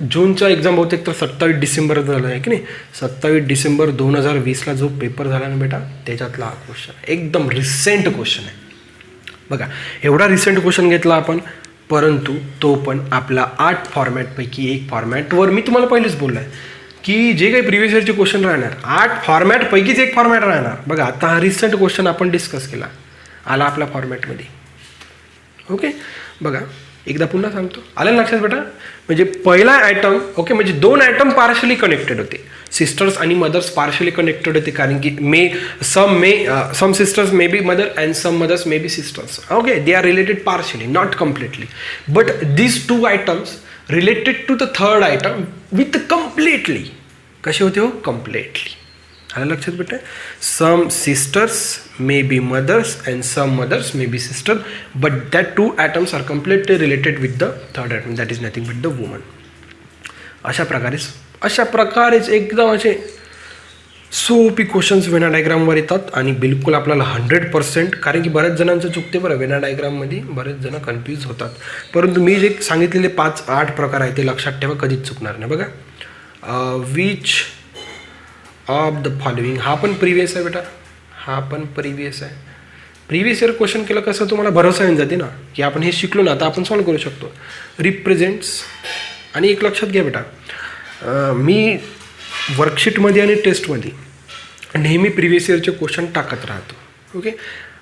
जूनचा एक्झाम बहुतेक तर 27 डिसेंबर झाला आहे की नाही? 27 डिसेंबर 2020ला जो पेपर झाला ना बेटा, त्याच्यातला हा क्वेश्चन एकदम रिसेंट क्वेश्चन आहे. बघा एवढा रिसेंट क्वेश्चन घेतला आपण, परंतु तो पण आपला 8 फॉर्मॅटपैकी एक फॉर्मॅटवर मी तुम्हाला पहिलेच बोललो आहे की जे काही प्रिव्हियस इयरचे क्वेश्चन राहणार 8 फॉर्मॅटपैकीच एक फॉर्मॅट राहणार. बघा आता हा रिसेंट क्वेश्चन आपण डिस्कस केला, आला आपल्या फॉर्मॅटमध्ये. ओके. बघा एकदा पुन्हा सांगतो, आलं लक्षात बेटा? म्हणजे पहिला आयटम, ओके, म्हणजे दोन आयटम पार्शली कनेक्टेड होते. सिस्टर्स आणि मदर्स पार्शली कनेक्टेड होते, कारण की some sisters may be mother and some mothers may be sisters. Okay. They are related partially, not completely. But these two items related to the third item with completely. कसे होते हो? कम्प्लिटली. आलं लक्षात बेटा? Some sisters may be mothers and some mothers may be sister, but that two items are completely related with the third item, that is nothing but the woman. अशा प्रकारेच एकदम असे सोपी क्वेश्चन्स वेना डायग्रामवर येतात आणि बिलकुल आपल्याला 100%, कारण की बऱ्याच जणांचं चुकते बरं, वेना डायग्राममध्ये बरेच जण कन्फ्यूज होतात. परंतु मी जे सांगितलेले 5-8 प्रकार आहे ते लक्षात ठेवा, कधीच चुकणार नाही. बघा विच ऑफ द फॉलोइंग, हा पण प्रिव्हियस आहे बेटा, हा पण प्रिव्हियस आहे. प्रिव्हियस इयर क्वेश्चन केलं कसं तुम्हाला भरोसा येऊन जाते ना की आपण हे शिकलो ना, आता आपण सॉल्व्ह करू शकतो. रिप्रेझेंट्स. आणि एक लक्षात घ्या बेटा, मी वर्कशीटमध्ये आणि टेस्टमध्ये नेहमी प्रिव्हियस इयरचे क्वेश्चन टाकत राहतो. ओके.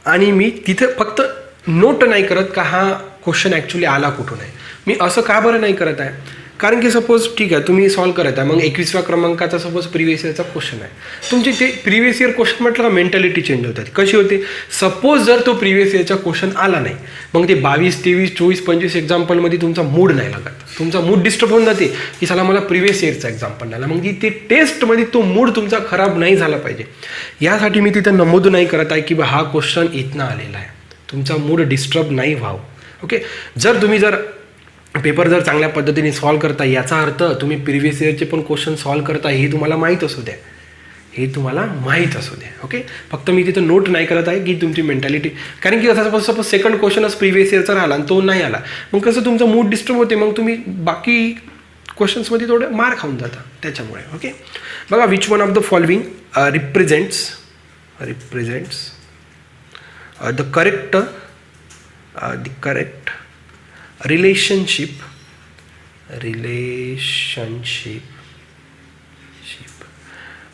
आणि मी तिथे फक्त नोट नाही करत का हा क्वेश्चन ॲक्च्युली आला कुठून आहे. मी असं का बरं नाही करत आहे? कारण की सपोज ठीक आहे तुम्ही सॉल्व्ह करत आहे, मग 21व्या क्रमांकाचा सपोज प्रिव्हियस इयरचा क्वेश्चन आहे, तुमची ते प्रिव्हियस इयर क्वेश्चन म्हटलं का मेंटॅलिटी चेंज होतात. कशी होते? सपोज जर तो प्रिव्हियस इयरचा क्वेश्चन आला नाही, मग ते 22, 23, 24, 25 एक्झाम्पलमध्ये तुमचा मूड नाही लागत, तुमचा मूड डिस्टर्ब होऊन जाते की चला मला प्रिव्हियस इयरचा एक्झाम्पल नाही आला. मग ते टेस्टमध्ये तो मूड तुमचा खराब नाही झाला पाहिजे, यासाठी मी तिथं नमूद नाही करत आहे की बा हा क्वेश्चन इथनं आलेला आहे, तुमचा मूड डिस्टर्ब नाही व्हावं. ओके. जर पेपर जर चांगल्या पद्धतीने सॉल्व्ह करता, याचा अर्थ तुम्ही प्रिव्हियस इयरचे पण क्वेश्चन सॉल्व्ह करता हे तुम्हाला माहीत असू द्या, हे तुम्हाला माहीत असू द्या. ओके. फक्त मी तिथं नोट नाही करत आहे की तुमची मेंटॅलिटी, कारण की असं सपोज सेकंड क्वेश्चनच प्रिव्हियस इयरचा राहिला आणि तो नाही आला, मग कसं तुमचा मूड डिस्टर्ब होते, मग तुम्ही बाकी क्वेश्चन्समध्ये थोडे मार खाऊन जाता त्याच्यामुळे. ओके. बघा which one of the following represents the correct relationship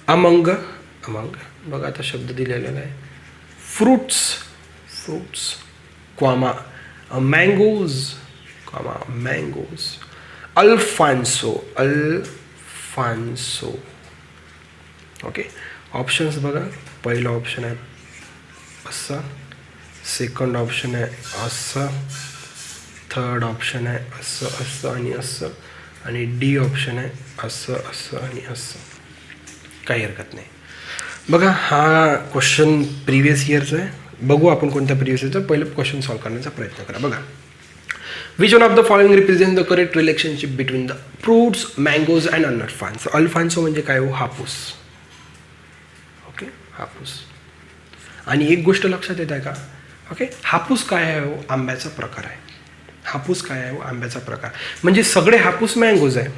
among बघा आता शब्द दिलेला आहे. Fruits comma mangoes Alfonso. Okay. Options बघा, पहिला ऑप्शन आहे असं, सेकंड ऑप्शन आहे असं, थर्ड ऑप्शन आहे असं आणि असं, आणि डी ऑप्शन आहे असं आणि असं. काही हरकत नाही. बघा हा क्वेश्चन प्रिव्हियस इयरचा आहे. बघू आपण कोणत्या प्रिव्हियस इयरचा. पहिलं क्वेश्चन सॉल्व्ह करण्याचा प्रयत्न करा. बघा which one of the following represent the correct relationship between the fruits, mangoes and Alfonso. Alfonso म्हणजे काय हो? हापूस. ओके. हापूस. आणि एक गोष्ट लक्षात येत आहे का? ओके. हापूस काय आहे हो? आंब्याचा प्रकार आहे. हापूस काय आहे? आंब्याचा प्रकार. म्हणजे सगळे हापूस मँगोज आहे.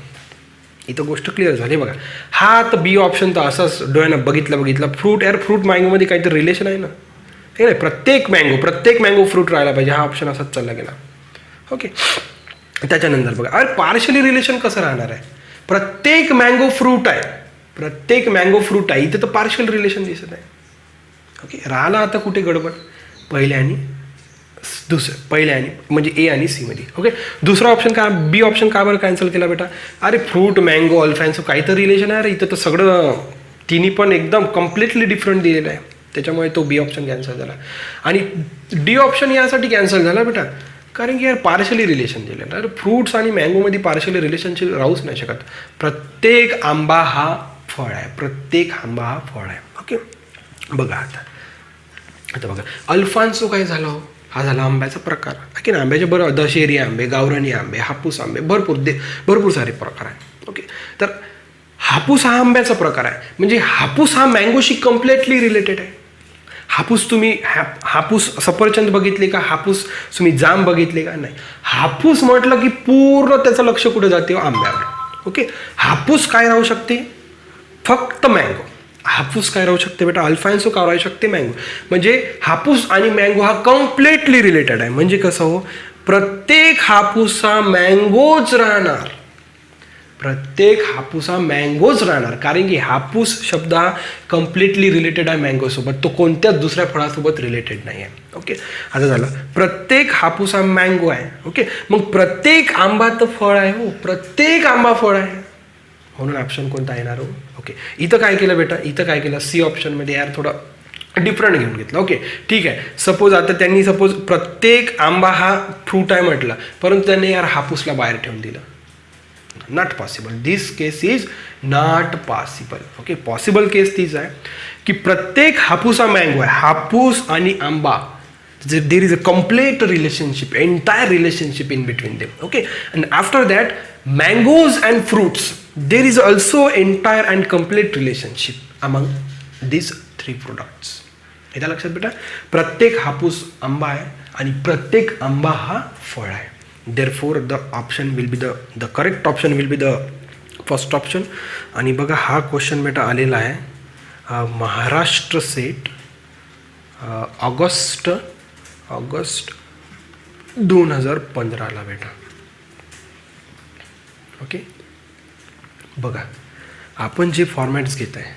इथं गोष्ट क्लिअर झाली. बघा हा तर बी ऑप्शन तर असाच डोळ्यानं बघितलं. फ्रूट मँगोमध्ये काहीतरी रिलेशन आहे ना, हे नाही. प्रत्येक मँगो फ्रूट राहायला पाहिजे, हा ऑप्शन असाच चालला गेला. ओके. त्याच्यानंतर बघा अरे पार्शली रिलेशन कसं राहणार आहे? प्रत्येक मँगो फ्रूट आहे, इथं तर पार्शल रिलेशन दिसत आहे. ओके. राहिला आता कुठे गडबड? पहिल्या आणि म्हणजे ए आणि सी मध्ये. ओके. दुसरा ऑप्शन का, बी ऑप्शन का बरं कॅन्सल केला बेटा? अरे फ्रूट, मँगो, अल्फान्सो काहीतरी रिलेशन आहे. अरे इथं तर सगळं तिन्ही पण एकदम कम्प्लिटली डिफरंट दिलेलं आहे. त्याच्यामुळे तो बी ऑप्शन कॅन्सल झाला. आणि डी ऑप्शन यासाठी कॅन्सल झाला बेटा कारण की यार पार्शली रिलेशन दिलेलं आहे. फ्रूट्स आणि मँगोमध्ये पार्शली रिलेशनशिप राहूच नाही शकत. प्रत्येक आंबा हा फळ आहे, प्रत्येक आंबा हा फळ आहे. ओके, बघा आता बघा अल्फान्सो काय झाला हो, हा झाला आंब्याचा प्रकार की ना. आंब्याचे बरोबर दशेरी आंबे, गावरानी आंबे, हापूस आंबे, भरपूर सारे प्रकार आहेत. ओके, तर हापूस हा आंब्याचा प्रकार आहे. म्हणजे हापूस हा मँगोशी कम्प्लिटली रिलेटेड आहे. हापूस तुम्ही हापूस सफरचंद बघितले का, हापूस तुम्ही जाम बघितले का, नाही. हापूस म्हटलं की पूर्ण त्याचं लक्ष कुठे जाते, आंब्यावर. ओके, हापूस काय राहू शकते, फक्त मँगो. हापूस काय राहू शकते बेटा, अल्फान्सो काय राहू शकते, मँगो. म्हणजे हापूस आणि मँगो हा कम्प्लिटली रिलेटेड आहे. म्हणजे कसं हो, प्रत्येक हापूस हा मँगोच राहणार, प्रत्येक हापूस हा मँगोच राहणार. कारण की हापूस शब्द हा कम्प्लिटली रिलेटेड आहे मँगोसोबत, तो कोणत्याच दुसऱ्या फळासोबत रिलेटेड नाही आहे. ओके, आता झालं प्रत्येक हापूस हा मँगो आहे. ओके, मग प्रत्येक आंबा तर फळ आहे हो, प्रत्येक आंबा फळ आहे. म्हणून ऑप्शन कोणता येणार हो. ओके, इथं काय केलं बेटा, इथं काय केलं, सी ऑप्शनमध्ये यार थोडं डिफरंट घेऊन घेतलं. ओके, ठीक आहे. सपोज आता त्यांनी प्रत्येक आंबा हा फ्रूट आहे म्हटलं, परंतु त्यांनी यार हापूसला बाहेर ठेवून दिलं. Not possible, this case is not possible. Okay, possible case तीच आहे की प्रत्येक हापूस हा मँगो आहे. हापूस आणि आंबा, there is a complete relationship, entire relationship in between them. Okay, and after that mangoes and fruits, there is also entire and complete relationship among these three products. हे लक्षात बेटा, प्रत्येक हापूस आंबा आहे आणि प्रत्येक आंबा हा फळ आहे. therefore the option will be the correct option will be the first option. आणि बघा हा क्वेश्चन बेटा आलेला आहे महाराष्ट्र सेट ऑगस्ट 2015 बेटा. ओके, बघा आपण जे फॉर्मॅट्स घेत आहे,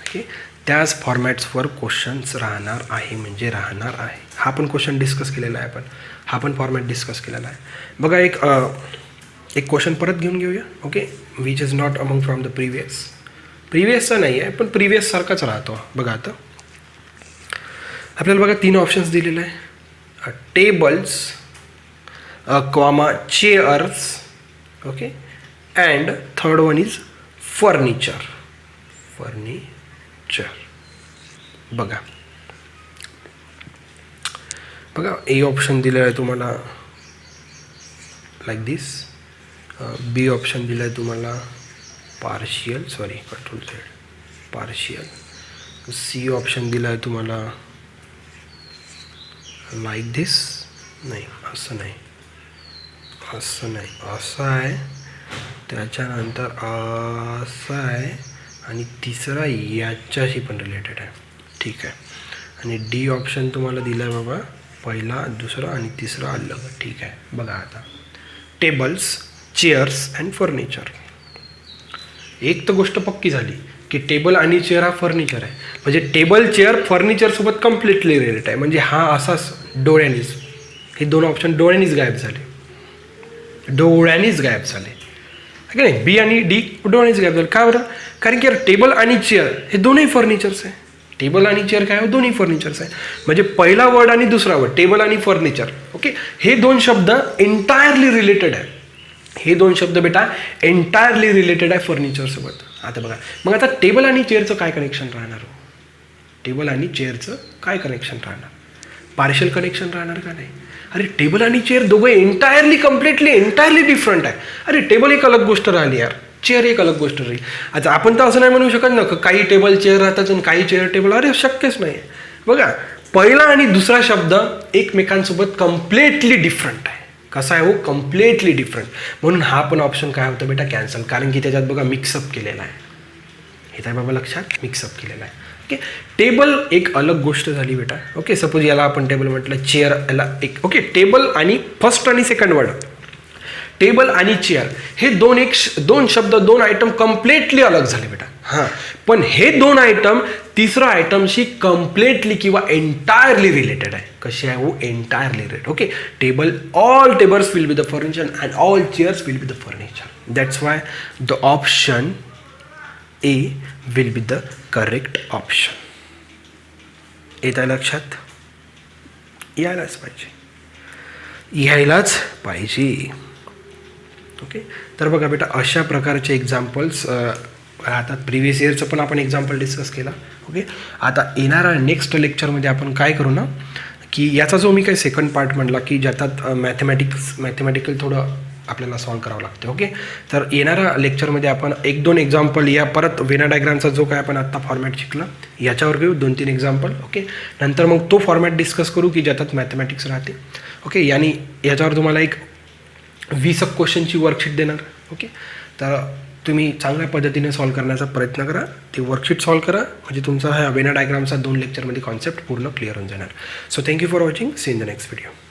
ओके, त्याच फॉर्मॅट्सवर क्वेश्चन्स राहणार आहे, म्हणजे राहणार आहे. हा पण क्वेश्चन डिस्कस केलेला आहे आपण, हा पण फॉर्मॅट डिस्कस केलेला आहे. बघा एक क्वेश्चन परत घेऊन घेऊया. Okay, which is not among from the प्रिव्हियसचा नाही आहे, पण प्रिव्हियस सारखाच राहतो. बघा आता आपल्याला बघा 3 ऑप्शन्स दिलेले आहे, tables comma chairs. Okay, and third one is furniture. बघा ए ऑप्शन दिलेलं आहे तुम्हाला लाईक दिस, बी ऑप्शन दिलं आहे तुम्हाला पार्शियल, पार्शियल. सी ऑप्शन दिलं आहे तुम्हाला लाईक दिस, नाही असं नाही, असं आहे, त्याच्यानंतर असं आहे, आणि तिसरा याच्याशी पण रिलेटेड आहे. ठीक आहे, आणि डी ऑप्शन तुम्हाला दिलं आहे बाबा, पहिला, दुसरा आणि तिसरा अलग. ठीक आहे, बघा आता टेबल्स, चेअर्स अँड फर्निचर. एक तर गोष्ट पक्की झाली की टेबल आणि चेअर हा फर्निचर आहे. म्हणजे टेबल चेअर फर्निचरसोबत कम्प्लिटली रिलेटेड आहे. म्हणजे हा असाच डोळ्यांनीच, हे 2 ऑप्शन डोळ्यांनीच गायब झाले, की नाही. बी आणि डी डोळ्यांनीच गायब झाले. का बरं, कारण की यार टेबल आणि चेअर हे दोन्ही फर्निचर्स आहे. टेबल आणि चेअर काय, दोन्ही फर्निचर्स आहे. म्हणजे पहिला वर्ड आणि दुसरा वर्ड, टेबल आणि फर्निचर. ओके, हे 2 शब्द एंटायरली रिलेटेड आहे. हे 2 शब्द बेटा एंटायरली रिलेटेड आहे फर्निचरसोबत. आता बघा, मग आता टेबल आणि चेअरचं काय कनेक्शन राहणार, टेबल आणि चेअरचं काय कनेक्शन राहणार, पार्शियल कनेक्शन राहणार का नाही. अरे टेबल आणि चेअर दोघं एंटायरली डिफरंट आहे. अरे टेबल एक अलग गोष्ट राहिली यार, चेअर एक अलग गोष्ट राहील. आता आपण तर असं नाही म्हणू शकत ना, काही टेबल चेअर राहतात आणि काही चेअर टेबल, अरे शक्यच नाही. बघा पहिला आणि दुसरा शब्द एकमेकांसोबत कम्प्लिटली डिफरंट आहे. कसा आहे हो, कम्प्लिटली डिफरंट. म्हणून हा पण ऑप्शन काय होतं बेटा, कॅन्सल. कारण की त्याच्यात बघा मिक्सअप केलेला आहे. हे तर बाबा लक्षात, मिक्सअप केलेला आहे. ओके, टेबल एक अलग गोष्ट झाली बेटा. ओके, सपोज याला आपण टेबल म्हटलं, चेअर याला एक. ओके, टेबल आणि फर्स्ट आणि सेकंड वर्ड, टेबल आणि चेअर हे 2 शब्द, 2 आयटम कम्प्लिटली अलग झाले बेटा. हां, पण हे 2 आयटम तिसरा आयटमशी कम्प्लिटली किंवा एंटायरली रिलेटेड आहे. कशी आहे हो, entirely related. Okay, table, all tables will be the furniture and all chairs will be the furniture. That's why the option A will be the correct option. येत आहे लक्षात? यायलाच पाहिजे. ओके, तर बघा बेटा, अशा प्रकारचे एक्झाम्पल्स राहतात. प्रिव्हियस इयरचं पण आपण एक्झाम्पल डिस्कस केला. ओके, आता येणाऱ्या नेक्स्ट लेक्चरमध्ये आपण काय करू ना, की याचा जो मी काही सेकंड पार्ट म्हटला की ज्याच्यात मॅथमॅटिकल थोडं आपल्याला सॉल्व करावं लागते. ओके, तर येणाऱ्या लेक्चरमध्ये आपण 1-2 एक्झाम्पल या परत वेना डायग्रामचा जो काय आपण आत्ता फॉर्मॅट शिकला याच्यावर घेऊ 2-3 एक्झाम्पल. ओके, नंतर मग तो फॉर्मॅट डिस्कस करू की ज्याच्यात मॅथमॅटिक्स राहते. ओके, याच्यावर तुम्हाला एक 20 क्वेश्चनची वर्कशीट देणार. ओके, तर तुम्ही चांगल्या पद्धतीने सॉल्व करण्याचा प्रयत्न करा. ती वर्कशीट सॉल्व करा, म्हणजे तुमचा हा वेना डायग्रामचा 2 लेक्चरमध्ये कॉन्सेप्ट पूर्ण क्लिअर होऊन जाणार. So thank you for watching. See in the next video.